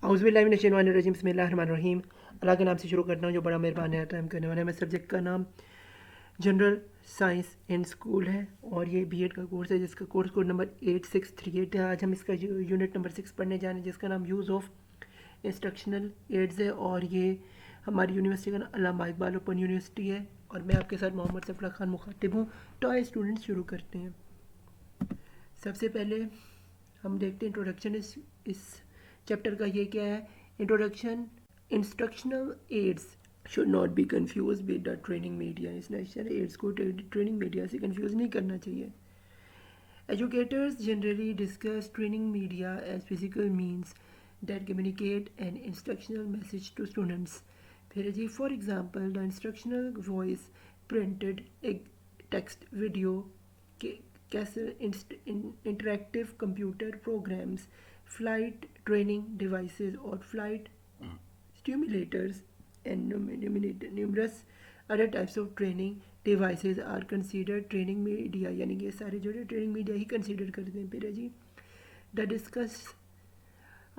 औज़ुबिल्लाहिमिनश्शैतानिर्रजीम बिस्मिल्लाहिर्रहमानिर्रहीम। अल्लाह के नाम से शुरू करता हूँ जो बड़ा मेहरबान है। टाइम करने वाला है। मैं सब्जेक्ट का नाम जनरल साइंस इन स्कूल है और ये बीएड का कोर्स है जिसका कोर्स कोड नंबर 8638 है। आज हम इसका यूनिट नंबर 6 पढ़ने जा रहे हैं जिसका नाम यूज़ ऑफ इंस्ट्रक्शनल एड्स है और ये हमारी यूनिवर्सिटी का अल्लामा इकबाल ओपन यूनिवर्सिटी है और मैं आपके साथ मोहम्मद सफरा खान मुखातिब हूँ। तो आइए स्टूडेंट्स शुरू करते हैं। सबसे पहले हम देखते हैं इंट्रोडक्शन इस चैप्टर का ये क्या है। Introduction instructional aids should not be confuse with the training media. Instructional aids को ट्रेनिंग मीडिया से कन्फ्यूज़ नहीं करना चाहिए। Educators generally discuss training media as physical means that communicate an instructional message to students. फिर जी for example, the instructional voice, printed text, video, interactive computer programs, flight training devices or flight stimulators, and numerous other types of training devices are considered training media. यानी कि ये सारे जो है training media ही consider करते हैं। फिर है जी the discuss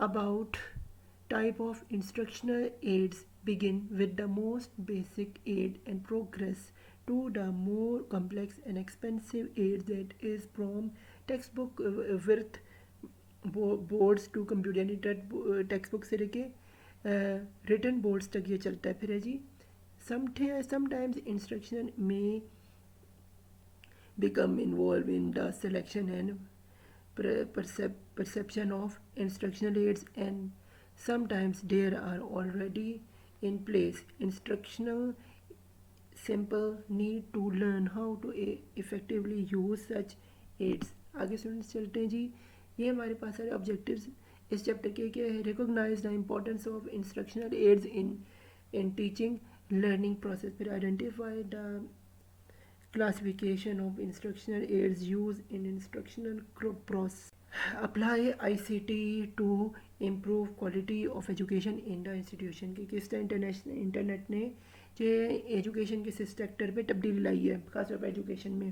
about type of instructional aids begin with the most basic aid and progress to the more complex and expensive aids that is from textbook with boards to computer यानी text से लेके written boards तक ये चलता है। फिर है जी sometimes instruction may become involved in the selection and perception of instructional aids, and sometimes there are already in place instructional simple need to learn how to effectively use such aids. आगे students चलते हैं जी। ये हमारे पास सारे objectives इस chapter के क्या है। Recognise the importance of instructional aids in teaching learning process. फिर identify the classification of instructional aids used in instructional process. Apply ICT to improve quality of education in the institution. कि किस तरह internet ने जो education के sector पे तब्दीली लाई है खासतौर पर एजुकेशन में।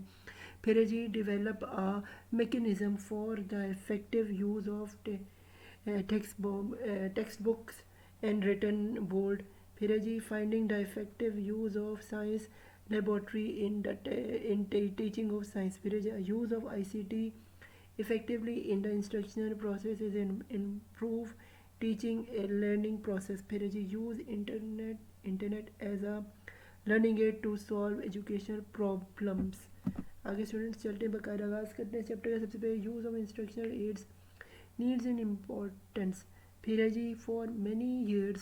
फिर है जी develop a mechanism for the effective use of text books and written board. फिर है जी finding the effective use of science laboratory in teaching of science. फिर है जी use of ICT effectively in the instructional process is improve teaching and learning process. फिर है जी use internet as a learning aid to solve educational problems. आगे students चलते हैं बाकायदा आगाज़ करते हैं चैप्टर का। सबसे पहले use of instructional aids needs and importance. फिर है जी for many years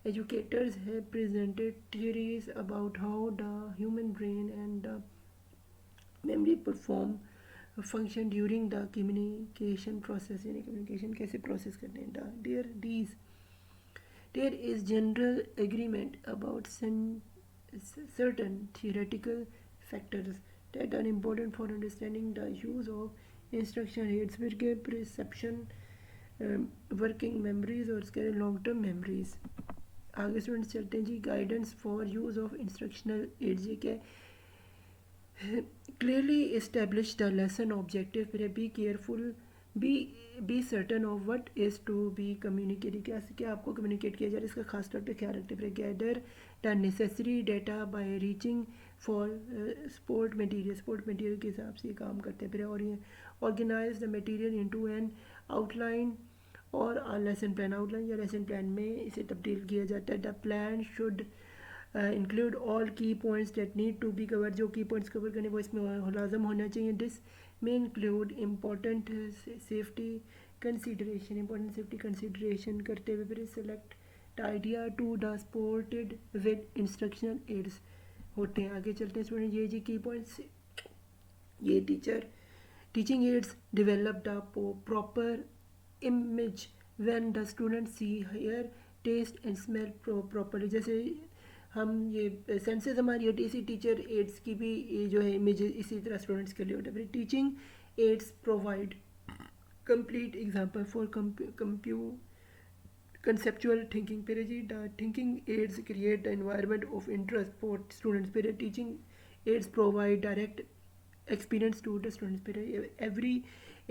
educators have presented theories about how the human brain and the memory perform function during the communication process. यानी communication कैसे process करते हैं। There is general agreement about certain theoretical factors that are important for understanding the use of instruction aids फिर के perception, working memories और इसके long term memories। आगे students चलते हैं जी guidance for use of instructional aids. ये क्या है। Clearly establish the lesson objective. फिर be careful be certain of what is to be communicate. क्या आपको कम्युनिकेट किया जा रहा है इसका खास तौर पे ख्याल रखते। फिर gather the necessary data by reaching for support material के हिसाब से काम करते हैं। फिर और ये organise the material into an outline और लेसन प्लान। आउटलाइन या लेसन प्लान में इसे तब्दील किया जाता है। The plan should include all key points that need to be cover. जो की पॉइंट्स कवर करने वो इसमें लाजम होना चाहिए। दिस में इंक्लूड इम्पॉर्टेंट सेफ्टी कंसिडरेशन करते हुए फिर select the idea to the supported with instructional aids होते हैं। आगे चलते हैं स्टूडेंट। ये जी की पॉइंट्स ये teaching ads develop the proper image when the students see, hear, taste and smell properly। जैसे हम ये सेंसेस हमारी होती है इसी टीचर एड्स की भी जो है इमेज इसी तरह स्टूडेंट्स के लिए होता है। फिर teaching aids provide complete example for conceptual thinking। फिर जी the thinking aids create the environment of interest for students। फिर teaching aids provide direct experience to the students। फिर every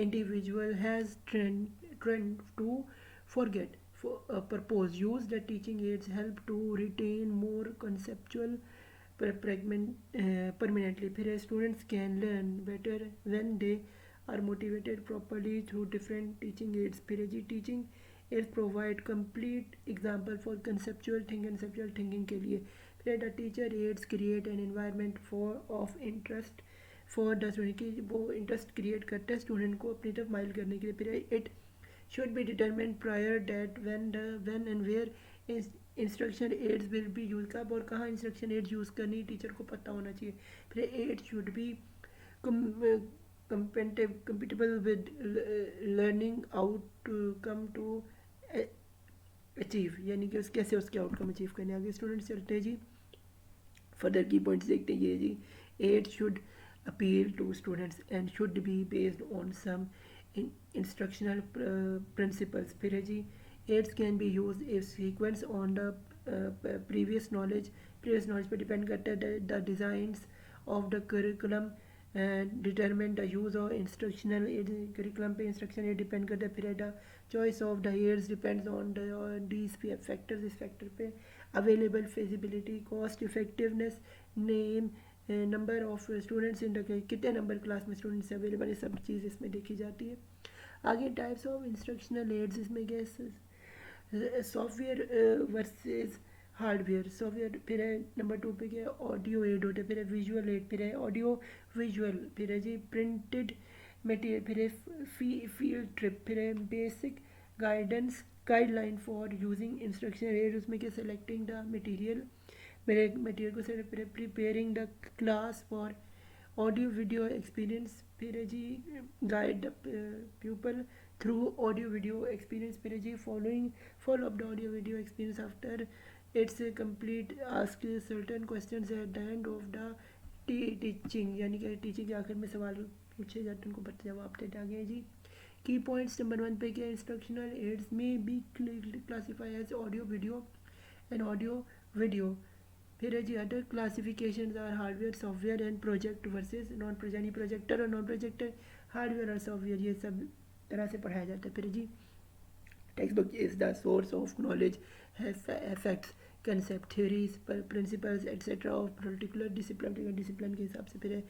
individual has trend to forget for a purpose. Use the teaching aids help to retain more conceptual permanently. फिर students can learn better when they are motivated properly through different teaching aids. फिर जी teaching aids provide complete example for conceptual thinking के लिए. फिर the teacher aids create an environment for of interest for the student कि वो interest create करते हैं student को अपनी तरफ माइल करने के लिए. फिर it should be determined prior that when and where instruction aids will be use. कब और कहाँ इंस्ट्रक्शन एड्स यूज़ करनी टीचर को पता होना चाहिए. फिर aids should be compatible with learning outcome to achieve, यानी कि कैसे उसके आउटकम अचीव करने. आगे स्टूडेंट्स चलते हैं जी. फर्दर की पॉइंट्स देखते हैं ये जी. Aid should appeal to students and should be based on some instructional principles. फिर है जी. aids can be used if sequence on the previous knowledge पे depend करता है. the designs of the curriculum determine the use of instructional aid. curriculum पे instruction aid depend करता है. फिर the choice of the aids depends on these factors. इस factor पे available feasibility, cost effectiveness, name, number of students in कितने number class में students available, ये सब चीज़ इसमें देखी जाती है. आगे टाइप्स ऑफ इंस्ट्रक्शनल एड्स इसमें क्या सॉफ्टवेयर वर्सेस हार्डवेयर. सॉफ्टवेयर फिर है नंबर 2 पे क्या ऑडियो एड होते हैं. फिर है विजुअल एड. फिर है ऑडियो विजुअल. फिर है जी प्रिंटेड मटेरियल. फिर है फील्ड ट्रिप. फिर है basic guidance guideline for using instructional aid. उसमें क्या सेलेक्टिंग द मटेरियल मेरे मटेरियल को से preparing the class for audio video experience. फिर जी guide the people through audio video experience. फिर जी follow up the audio video experience after its complete. Ask certain questions at the end of the teaching, यानी कि teaching के आखिर में सवाल पूछे जाते हैं, उनको बता जवाब देते आगे जी. की पॉइंट्स नंबर 1 पे क्या इंस्ट्रक्शनल एड्स में be classify as audio video and audio video. फिर है जी other classification are hardware software and project versus non project. Projector और नॉन प्रोजेक्टर हार्डवेयर और सॉफ्टवेयर ये सब तरह से पढ़ाया जाता है. फिर जी text book is the source of knowledge facts concept theories principles etcetera of particular discipline के हिसाब से. फिर है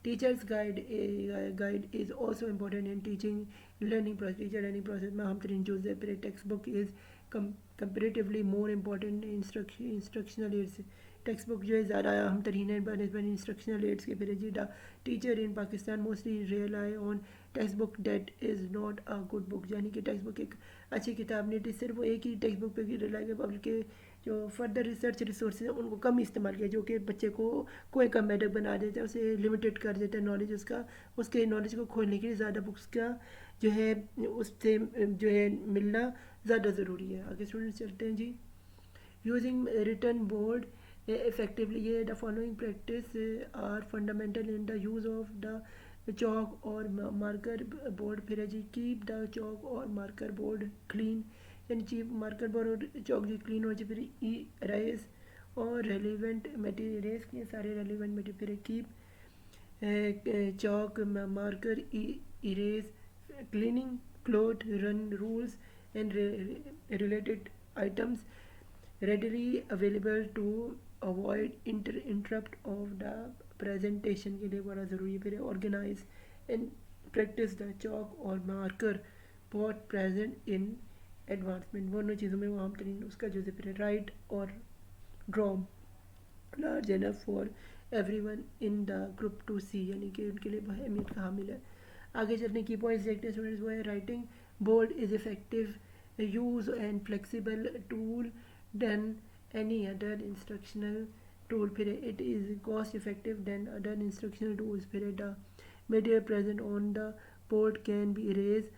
teacher's guide is also important in teaching learning process. Teacher learning process में हम तरीन चूज है. फिर text book is comparatively more important instructional aids. Textbook जो है ज़्यादा अहम तरीन है बनस्बत इंस्ट्रक्शनल एड्स के. फिर जी the teacher in Pakistan mostly rely on text book that is not a good book, यानी कि टेक्स्ट बुक एक अच्छी किताब नहीं थी. सिर्फ वो एक ही टेक्स्ट बुक पे रिलाई कर पब्लिक के जो फर्दर रिसर्च रिसोर्सेज हैं उनको कम इस्तेमाल किया, जो कि बच्चे को कोई कम मेडक बना देता है, उसे लिमिटेड कर देता है नॉलेज उसका. उसके नॉलेज को खोलने के लिए ज़्यादा बुक्स का जो है उससे जो है मिलना ज़्यादा ज़रूरी है. आगे स्टूडेंट्स चलते हैं जी. यूजिंग रिटन बोर्ड effectively, ये the following practice are fundamental in the use of the chalk or marker board. फिर है जी keep the chalk or marker board clean, यानी keep marker board और chalk जी clean हो जाए. फिर erase और relevant material erase किए सारे relevant material. फिर keep chalk marker erase cleaning cloth run rules and related items readily available to avoid interrupt of the presentation के लिए बड़ा ज़रूरी है. फिर organise and practise the chalk और मार्कर बहुत प्रेजेंट इन एडवांसमेंट. दोनों चीज़ों में वो हम तरीन उसका जो है फिर राइट और draw large enough for everyone in the group to see, यानी कि उनके लिए अहमियत का हामिल है. आगे चलने की पॉइंट्स देखते हैं स्टूडेंट्स. वो है writing board is effective use and flexible tool than any other instructional tool. फिर it is cost effective than other instructional tools. फिर the material present on the board can be erased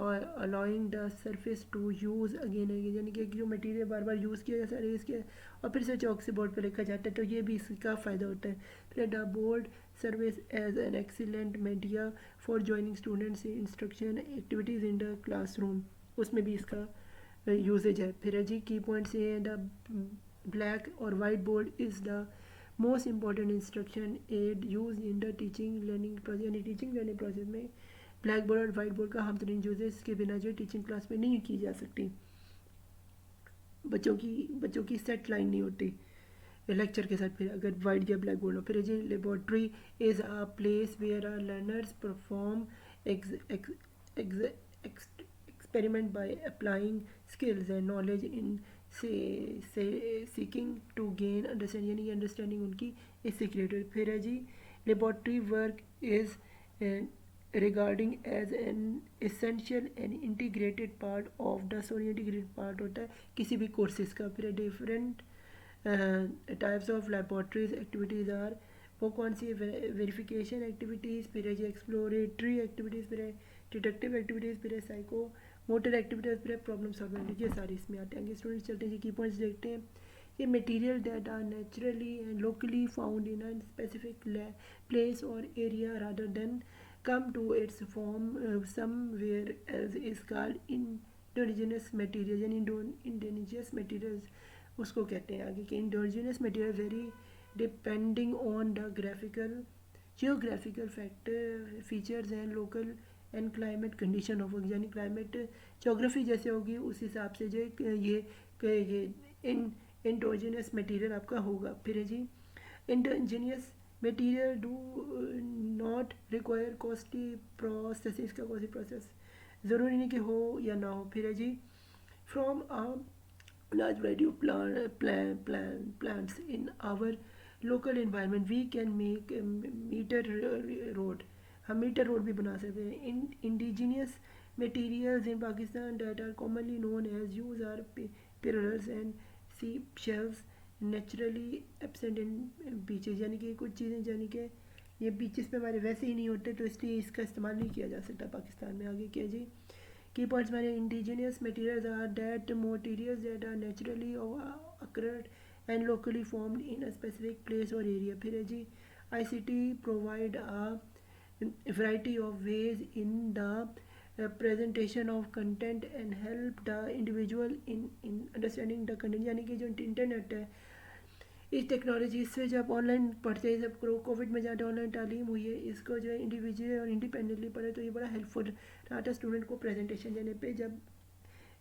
or allowing the surface to use again and again, यानी कि जो material बार बार use किया जाता है erase किया और फिर से चौक से बोर्ड पर लिखा जाता है, तो ये भी इसका फ़ायदा होता है. फिर the board service as an excellent media for joining students instruction activities in the classroom, उसमें भी इसका यूजेज है. फिर जी की पॉइंट्स ये हैं द ब्लैक और white board is the most important instruction aid use in the teaching learning process, यानी teaching learning process में ब्लैक बोर्ड और वाइट बोर्ड का हम तरीन यूज है. इसके बिना जो टीचिंग क्लास में नहीं की जा सकती. बच्चों की सेट लाइन नहीं होती लेक्चर के साथ। फिर अगर वाइट या ब्लैक बोर्ड हो, फिर जी laboratory is a place where are learners perform experiment by applying skills and knowledge in seeking to gain understanding, यानी अंडरस्टैंडिंग उनकी इससे क्रिएट हो। फिर है जी laboratory work is regarding as an essential and integrated part of the sorry integrated part होता है किसी भी कोर्सेज का। फिर different types of laboratories activities are, वो कौन सी वेरिफिकेशन एक्टिविटीज़, फिर है जी एक्सप्लोरेटरी एक्टिविटीज़, फिर है डिटेक्टिव एक्टिविटीज़, फिर है साइको मोटर एक्टिविटीज़, फिर है प्रॉब्लम सॉल्विंग, ये सारी इसमें आते हैं। स्टूडेंट्स चलते हैं जी की पॉइंट्स देखते हैं। ये material that are naturally and locally found in a specific place और area rather than come to its form somewhere else is called indigenous material, यानी indigenous materials उसको कहते हैं आगे कि indigenous material vary depending on the geographical features and local and climate condition of, यानी climate geography जैसे होगी उस हिसाब से जो ये indigenous material आपका होगा। फिर है जी indigenous material do not require costly process, इसका कॉस्टली प्रोसेस ज़रूरी नहीं कि हो या ना हो। फिर है जी from a large variety of plants in our local environment we can make metre road, हम मीटर रोड भी बना सकते हैं। In indigenous materials in Pakistan that are commonly known as use are pillars and sea shells naturally absent in beaches, यानी कि कुछ चीज़ें यानी कि ये बीचेस पे हमारे वैसे ही नहीं होते तो इसलिए इसका इस्तेमाल नहीं किया जा सकता पाकिस्तान में। आगे क्या जी की पॉइंट्स हमारे indigenous materials are that materials that are naturally occurred and locally formed in a specific place और एरिया। फिर है जी ICT provide a variety of ways in the presentation of content and help the individual in understanding the content, यानी कि जो internet है इस technology से जब ऑनलाइन पढ़ते हैं, जब कोविड में ज़्यादा ऑनलाइन तालीम हुई है, इसको जो है इंडिविजुअल और इंडिपेंडेंटली पढ़े तो ये बड़ा हेल्पफुल रहा था स्टूडेंट को प्रेजेंटेशन देने पे। जब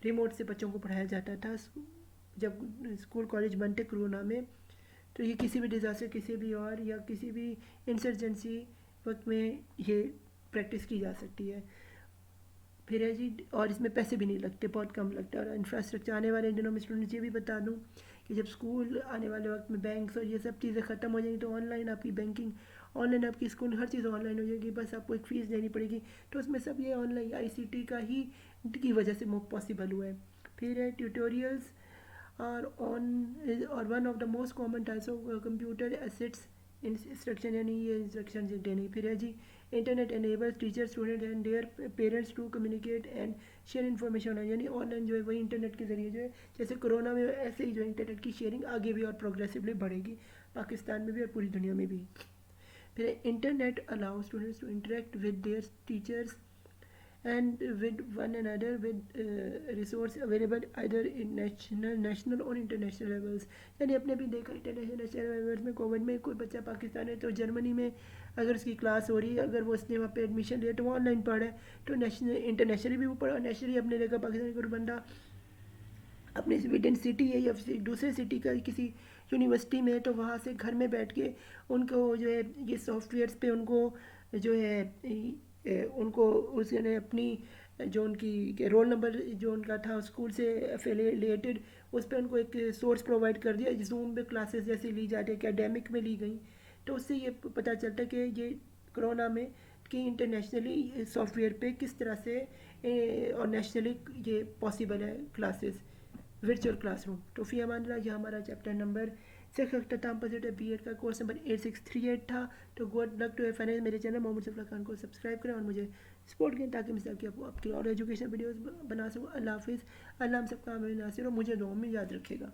रिमोट से बच्चों को पढ़ाया जाता था जब स्कूल कॉलेज बंद थे कोरोना में, तो ये किसी भी डिज़ास्टर किसी भी और या किसी भी इंसर्जेंसी वक्त में ये प्रैक्टिस की जा सकती है। फिर है जी और इसमें पैसे भी नहीं लगते, बहुत कम लगता है। और इंफ्रास्ट्रक्चर आने वाले दिनों में स्टूडेंट्स ये भी बता दूं कि जब स्कूल आने वाले वक्त में बैंक्स और ये सब चीज़ें ख़त्म हो जाएंगी तो ऑनलाइन आपकी बैंकिंग, ऑनलाइन आपकी स्कूल, हर चीज़ ऑनलाइन हो जाएगी, बस आपको एक फ़ीस देनी पड़ेगी। तो उसमें सब ये ऑनलाइन ICT का ही की वजह से पॉसिबल हुआ है। फिर है ट्यूटोरियल्स और one of the most common types of computer assets instruction, यानी ये इंस्ट्रक्शन देने। फिर है जी internet enables teacher student and their parents to communicate and share information, यानी ऑनलाइन जो है वही इंटरनेट के ज़रिए जो है जैसे कोरोना में ऐसे ही जो इंटरनेट की शेयरिंग आगे भी और प्रोग्रेसिवली बढ़ेगी पाकिस्तान में भी और पूरी दुनिया में भी। फिर internet allow students to interact with their teachers and with one another with resource available either in national or international levels, यानी अपने भी देखा इंटरनेशनल लेवल्स में कोविड में कोई बच्चा पाकिस्तान है तो जर्मनी में अगर उसकी क्लास हो रही है, अगर वो उसने वहाँ पे एडमिशन लिया तो वो ऑनलाइन पढ़ा है, तो नेशनल इंटरनेशनली भी वो पढ़ा, नेशनली अपने देखा पाकिस्तान का बंदा अपने विद इन सिटी है या दूसरे सिटी का किसी यूनिवर्सिटी में, तो वहाँ से घर में बैठ के उनको जो है ये सॉफ्टवेयर्स पे उनको जो है उनको उसने अपनी जो उनकी रोल नंबर जो उनका था स्कूल से एफिलिएटेड उस पर उनको एक सोर्स प्रोवाइड कर दिया, जूम पे क्लासेस जैसी ली जाती है एकेडमिक में ली गई। तो उससे ये पता चलता है कि ये कोरोना में कि इंटरनेशनली सॉफ्टवेयर पे किस तरह से और नेशनली ये पॉसिबल है क्लासेस वर्चुअल क्लासरूम। तो फी अमान ये हमारा चैप्टर नंबर 6 अख्ताम पॉजिटिव BEd का कोर्स नंबर 8638 था। तो गुड लक टू फाइनल। मेरे चैनल मोहम्मद सफला खान को सब्सक्राइब करें और मुझे सपोर्ट करें ताकि मैं आपकी और एजुकेशन वीडियोस बना सकूँ। अल्लाह हाफिज़। अल्लाह हम सबका हमें नासिर और मुझे दुआ में याद रखेगा।